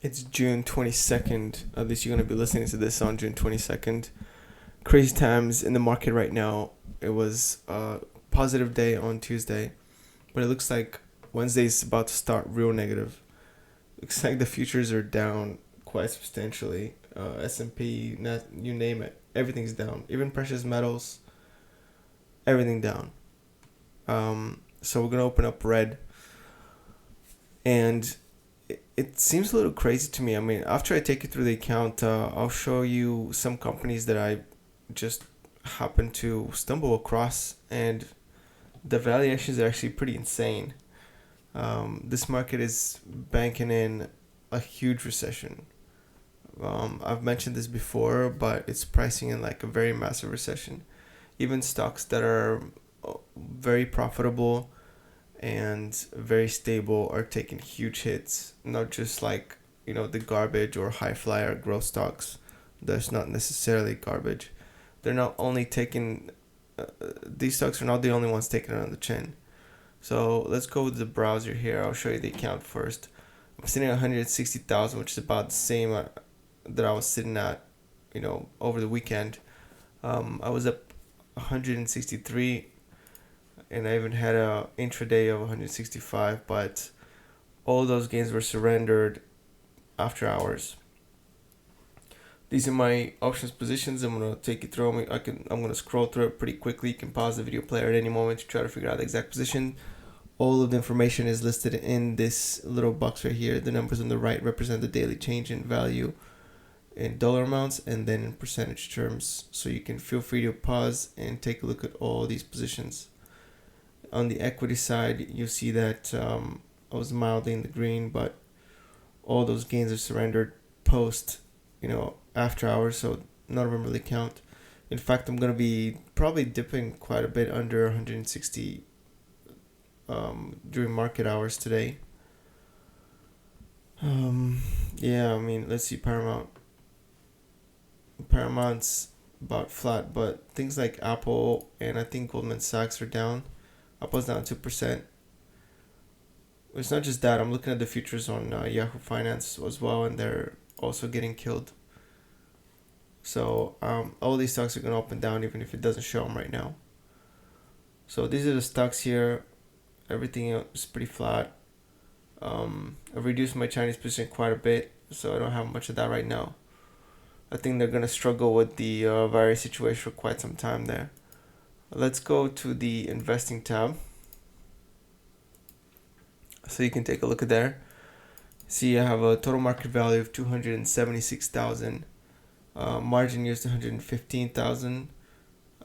It's June 22nd. At least you're going to be listening to this on June 22nd. Crazy times in the market right now. It was a positive day on Tuesday, but it looks like Wednesday's about to start real negative. Looks like the futures are down quite substantially. S&P, net, you name it, everything's down. Even precious metals, everything down. So we're gonna open up red, and it seems a little crazy to me. I mean, after I take you through the account, I'll show you some companies that I just happened to stumble across, and the valuations are actually pretty insane. This market is banking in a huge recession. I've mentioned this before, but it's pricing in like a very massive recession. Even stocks that are very profitable and very stable are taking huge hits. Not just like, the garbage or high flyer growth stocks. That's not necessarily garbage. They're not only taking, these stocks are not the only ones taking it on the chin. So let's go with the browser here. I'll show you the account first. I'm sitting at 160,000, which is about the same that I was sitting at, over the weekend. I was up 163, and I even had a intraday of 165, but all those gains were surrendered after hours. These are my options positions. I'm gonna take you through them. I'm gonna scroll through it pretty quickly. You can pause the video player at any moment to try to figure out the exact position. All of the information is listed in this little box right here. The numbers on the right represent the daily change in value in dollar amounts and then in percentage terms. So you can feel free to pause and take a look at all these positions. On the equity side, you see that I was mildly in the green, but all those gains are surrendered post, after hours, so none of them really count. In fact, I'm going to be probably dipping quite a bit under 160 during market hours today. Yeah, I mean, let's see, Paramount's about flat, but things like Apple and I think Goldman Sachs are down. Apple's down 2%. It's not just that. I'm looking at the futures on Yahoo Finance as well, and they're also getting killed. So all these stocks are going to open down even if it doesn't show them right now. So these are the stocks here. Everything is pretty flat. I've reduced my Chinese position quite a bit, so I don't have much of that right now. I think they're going to struggle with the virus situation for quite some time there. Let's go to the investing tab. So you can take a look at there. See, I have a total market value of 276,000. Margin used 115,000.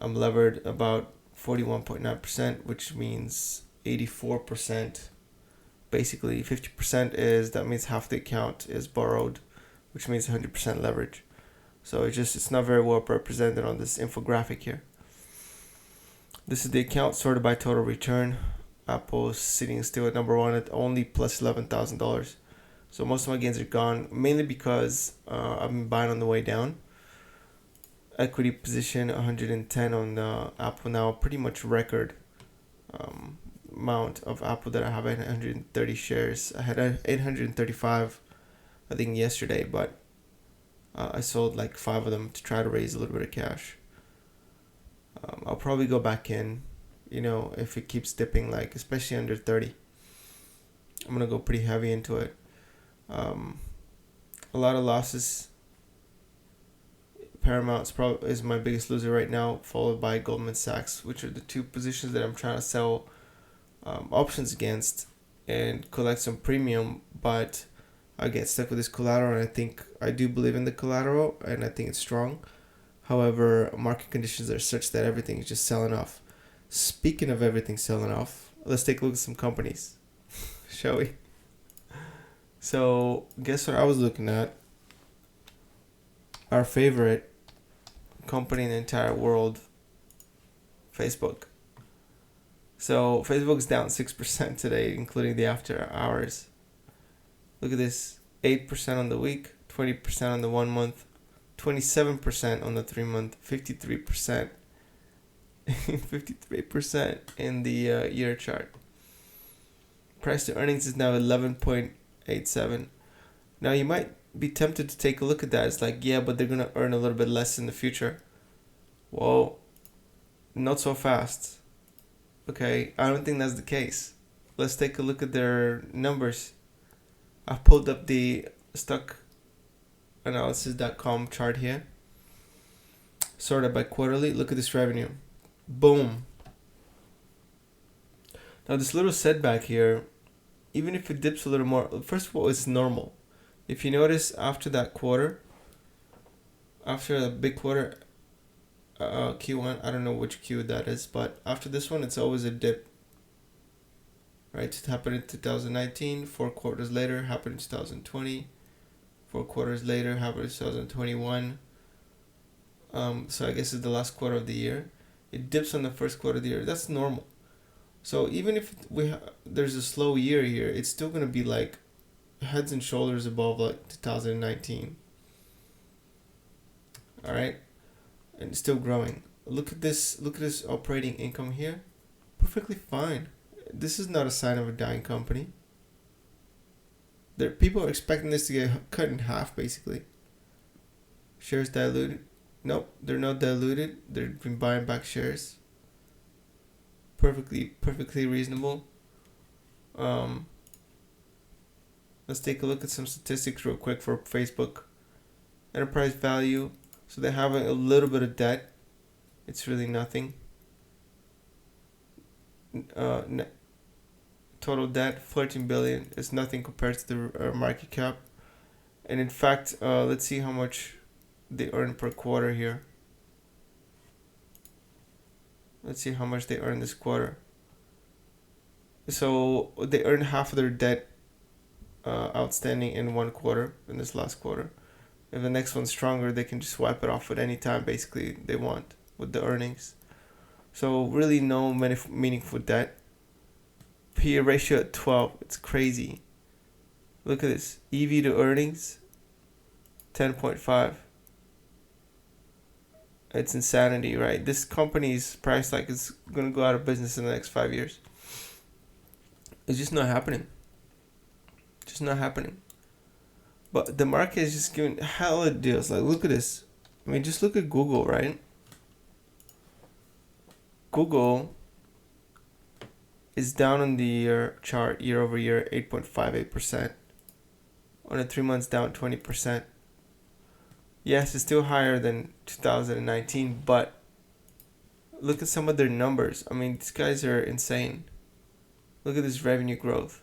I'm levered about 41.9%, which means 84%. Basically, 50% that means half the account is borrowed, which means 100% leverage. So it's not very well represented on this infographic here. This is the account sorted by total return. Apple is sitting still at number one at only plus $11,000. So most of my gains are gone, mainly because I've been buying on the way down. Equity position 110 on Apple now, pretty much record amount of Apple that I have at 130 shares. I had 835, I think, yesterday, but I sold like 5 of them to try to raise a little bit of cash. I'll probably go back in, if it keeps dipping, like especially under 30. I'm gonna go pretty heavy into it. A lot of losses. Paramount is my biggest loser right now, followed by Goldman Sachs, which are the two positions that I'm trying to sell options against and collect some premium, but I get stuck with this collateral, and I do believe in the collateral, and I think it's strong. However, market conditions are such that everything is just selling off. Speaking of everything selling off, let's take a look at some companies, shall we? So, guess what I was looking at? Our favorite company in the entire world, Facebook. So, Facebook's down 6% today, including the after hours. Look at this, 8% on the week, 20% on the 1 month, 27% on the 3 month, 53%. 53% in the year chart. Price to earnings is now 11.87. Now you might be tempted to take a look at that. It's like, yeah, but they're gonna earn a little bit less in the future. Well, not so fast. Okay, I don't think that's the case. Let's take a look at their numbers. I've pulled up the stockanalysis.com chart here. Sorted by quarterly. Look at this revenue. Boom. Now this little setback here, even if it dips a little more, first of all, it's normal. If you notice after that quarter, after a big quarter, Q1, I don't know which Q that is, but after this one, it's always a dip. Right, it happened in 2019, 4 quarters later, happened in 2020, 4 quarters later, happened in 2021. So I guess it's the last quarter of the year. It dips on the first quarter of the year. That's normal. So even if there's a slow year here, it's still going to be like heads and shoulders above like 2019. All right, and it's still growing. Look at this operating income here. Perfectly fine. This is not a sign of a dying company. People are expecting this to get cut in half, basically. Shares diluted. Nope, they're not diluted. They've been buying back shares. Perfectly reasonable. Let's take a look at some statistics real quick for Facebook. Enterprise value. So they have a little bit of debt. It's really nothing. Total debt 14 billion is nothing compared to the market cap. And in fact, let's see how much they earn per quarter here. Let's see how much they earn this quarter. So they earn half of their debt outstanding in one quarter, in this last quarter. If the next one's stronger, they can just wipe it off at any time basically they want with the earnings. So really no meaningful debt. PE ratio at 12. It's crazy. Look at this. EV to earnings 10.5. It's insanity, right? This company's price like it's gonna go out of business in the next 5 years. It's just not happening. Just not happening. But the market is just giving hella deals. Like, look at this. I mean, just look at Google, right? Google is down on the year chart year over year 8.58%. On a 3 months down 20%. Yes, it's still higher than 2019, but look at some of their numbers. I mean, these guys are insane. Look at this revenue growth.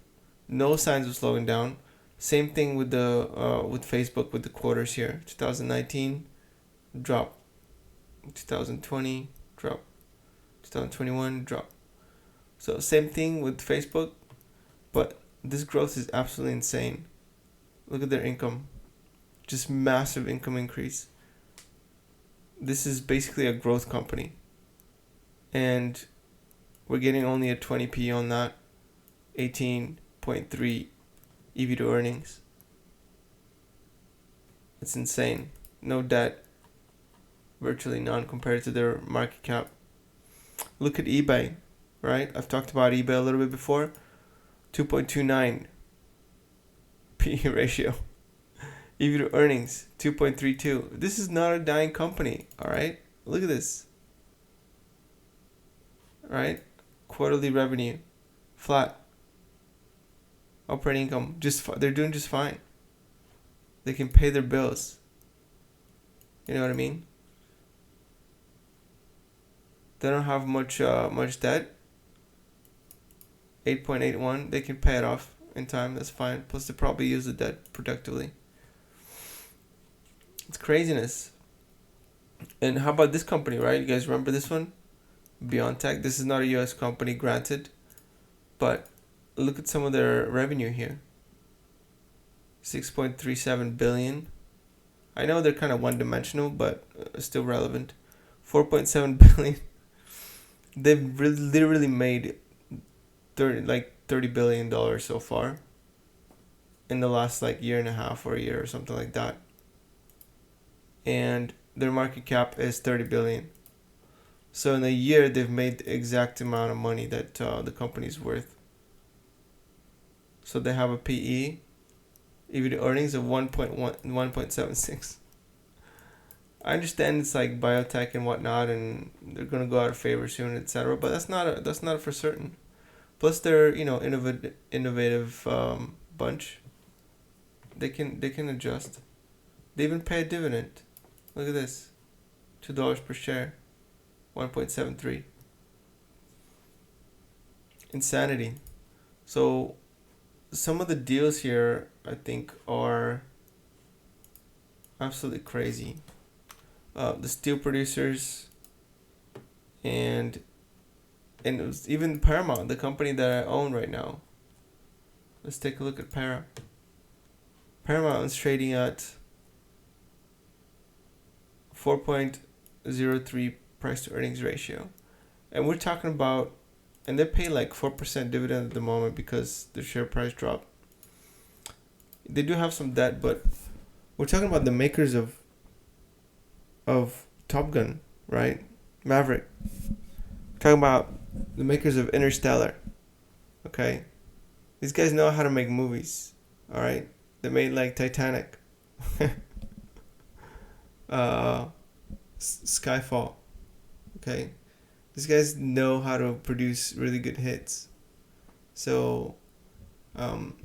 No signs of slowing down. Same thing with with Facebook with the quarters here. 2019 drop. 2020 drop. 2021 drop. So same thing with Facebook, but this growth is absolutely insane. Look at their income. Just massive income increase. This is basically a growth company. And we're getting only a 20p on that. 18.3 EV to earnings. It's insane. No debt. Virtually none compared to their market cap. Look at eBay, right? I've talked about eBay a little bit before. 2.29 PE ratio. EV to earnings 2.32. This is not a dying company, all right? Look at this. All right? Quarterly revenue flat. Operating income they're doing just fine. They can pay their bills. You know what I mean? They don't have much debt. 8.81. They can pay it off in time. That's fine. Plus, they probably use the debt productively. It's craziness. And how about this company, right? You guys remember this one? BioNTech. This is not a U.S. company, granted, but look at some of their revenue here. 6.37 billion. I know they're kind of one-dimensional, but still relevant. 4.7 billion. They've literally made $30 billion so far in the last like year and a half or a year or something like that. And their market cap is 30 billion. So in a year, they've made the exact amount of money that the company's worth. So they have a PE Even earnings of 1.1, 1.76. I understand it's like biotech and whatnot, and they're gonna go out of favor soon, etc. But that's not for certain. Plus, they're innovative bunch. They can adjust. They even pay a dividend. Look at this, $2 per share, 1.73. Insanity. So some of the deals here I think are absolutely crazy. The steel producers and and it was even Paramount, the company that I own right now. Let's take a look at Paramount is trading at 4.03 price to earnings ratio, and we're talking about, and they pay like 4% dividend at the moment because the share price dropped. They do have some debt, but we're talking about the makers of Top Gun, right? Maverick. We're talking about the makers of Interstellar. Okay, these guys know how to make movies. All right, they made like Titanic, uh, Skyfall. Okay, these guys know how to produce really good hits. So, um,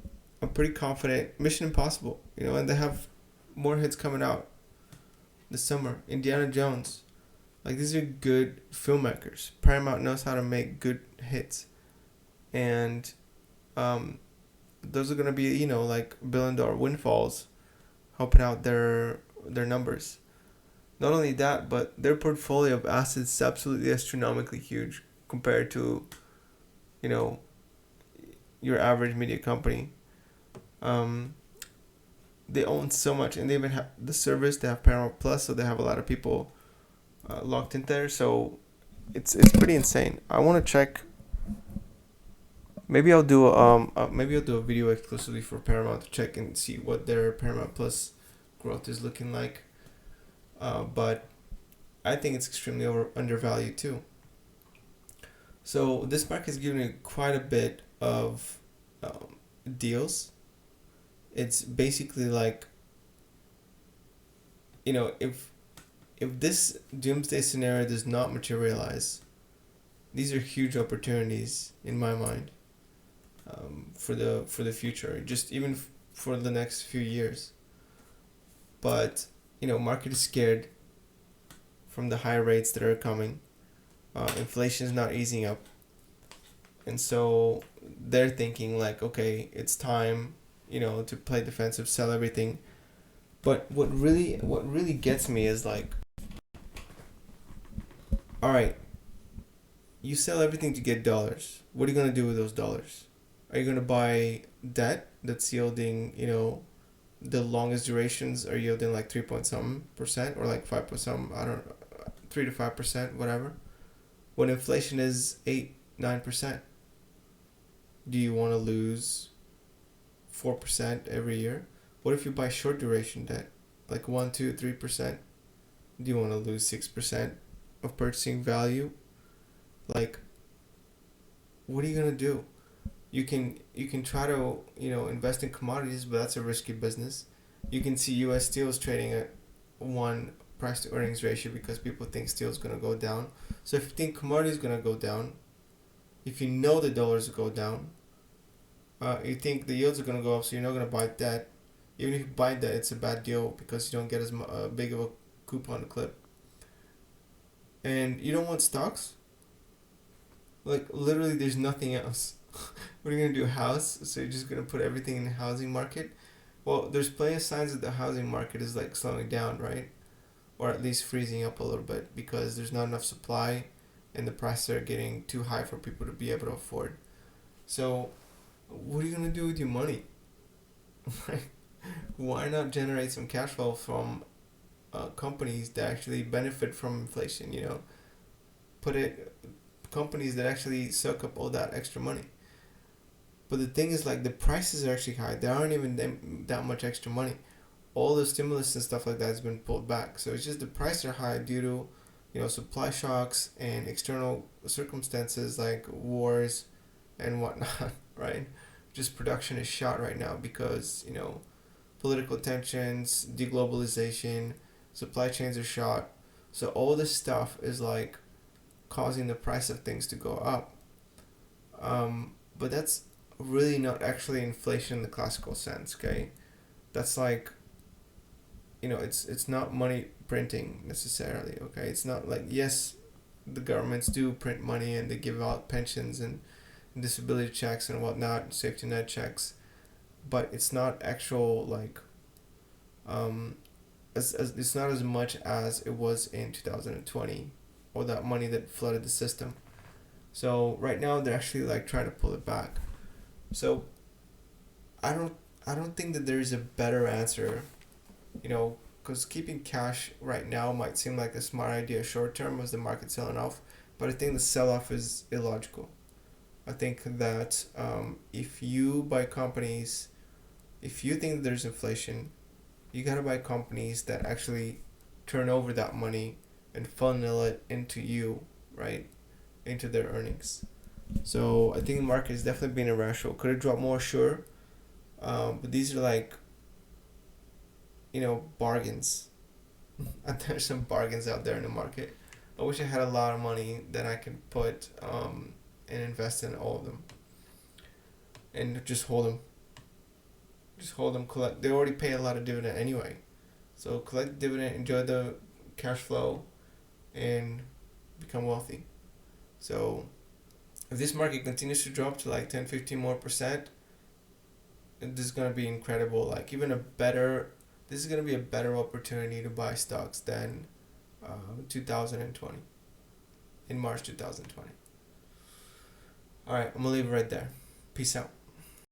I'm pretty confident. Mission Impossible, and they have more hits coming out this summer. Indiana Jones, like these are good filmmakers. Paramount knows how to make good hits, and those are gonna be like $1 billion windfalls, helping out their numbers. Not only that, but their portfolio of assets is absolutely astronomically huge compared to you know your average media company. Um, they own so much, and they even have the service. They have Paramount Plus, so they have a lot of people locked in there. So it's pretty insane. I want to check. Maybe I'll do a video exclusively for Paramount to check and see what their Paramount Plus growth is looking like. But I think it's extremely undervalued too. So this market is giving me quite a bit of deals. It's basically like, if this doomsday scenario does not materialize, these are huge opportunities in my mind, for the future, just even for the next few years. But market is scared from the high rates that are coming. Inflation is not easing up, and so they're thinking like, okay, it's time, to play defensive, sell everything. But what really gets me is like, all right, you sell everything to get dollars. What are you gonna do with those dollars? Are you gonna buy debt that's yielding, the longest durations are yielding like 3 point something percent, or like 5 point something, I don't 3 to 5%, whatever, when inflation is 8-9%? Do you want to lose 4% every year? What if you buy short duration debt, like 1, 2, 3%? Do you want to lose 6% of purchasing value? Like, what are you gonna do? You can try to invest in commodities, but that's a risky business. You can see U.S. Steel is trading at 1 price to earnings ratio because people think steel is gonna go down. So if you think commodity is gonna go down, if you know the dollars will go down, you think the yields are gonna go up, so you're not gonna buy debt. Even if you buy debt, it's a bad deal because you don't get as big of a coupon to clip. And you don't want stocks. Like literally, there's nothing else. What are you gonna do? House? So you're just gonna put everything in the housing market? Well, there's plenty of signs that the housing market is like slowing down, right? Or at least freezing up a little bit because there's not enough supply, and the prices are getting too high for people to be able to afford. So, what are you gonna do with your money? Why not generate some cash flow from companies that actually benefit from inflation? Put it companies that actually suck up all that extra money. But the thing is, like, the prices are actually high. There aren't even that much extra money. All the stimulus and stuff like that has been pulled back. So it's just the prices are high due to, supply shocks and external circumstances like wars and whatnot, right? Just production is shot right now because, political tensions, deglobalization, supply chains are shot. So all this stuff is like causing the price of things to go up. But that's really not actually inflation in the classical sense, okay? That's like, it's not money printing necessarily, okay? It's not like, yes, the governments do print money and they give out pensions and disability checks and whatnot, safety net checks, but it's not actual like, as it's not as much as it was in 2020, or that money that flooded the system. So right now they're actually like trying to pull it back. So I don't I don't think that there is a better answer, because keeping cash right now might seem like a smart idea short term as the market's selling off, but I think the sell off is illogical. I think that if you buy companies, if you think there's inflation, you gotta buy companies that actually turn over that money and funnel it into you, right? Into their earnings. So I think the market is definitely being irrational. Could it drop more? Sure. But these are like, bargains. And there's some bargains out there in the market. I wish I had a lot of money that I could put and invest in all of them. And just hold them. Just hold them, collect. They already pay a lot of dividend anyway. So collect dividend, enjoy the cash flow, and become wealthy. So if this market continues to drop to like 10, 15 more percent, this is going to be incredible. Like this is going to be a better opportunity to buy stocks than 2020, in March 2020. All right, I'm going to leave it right there. Peace out.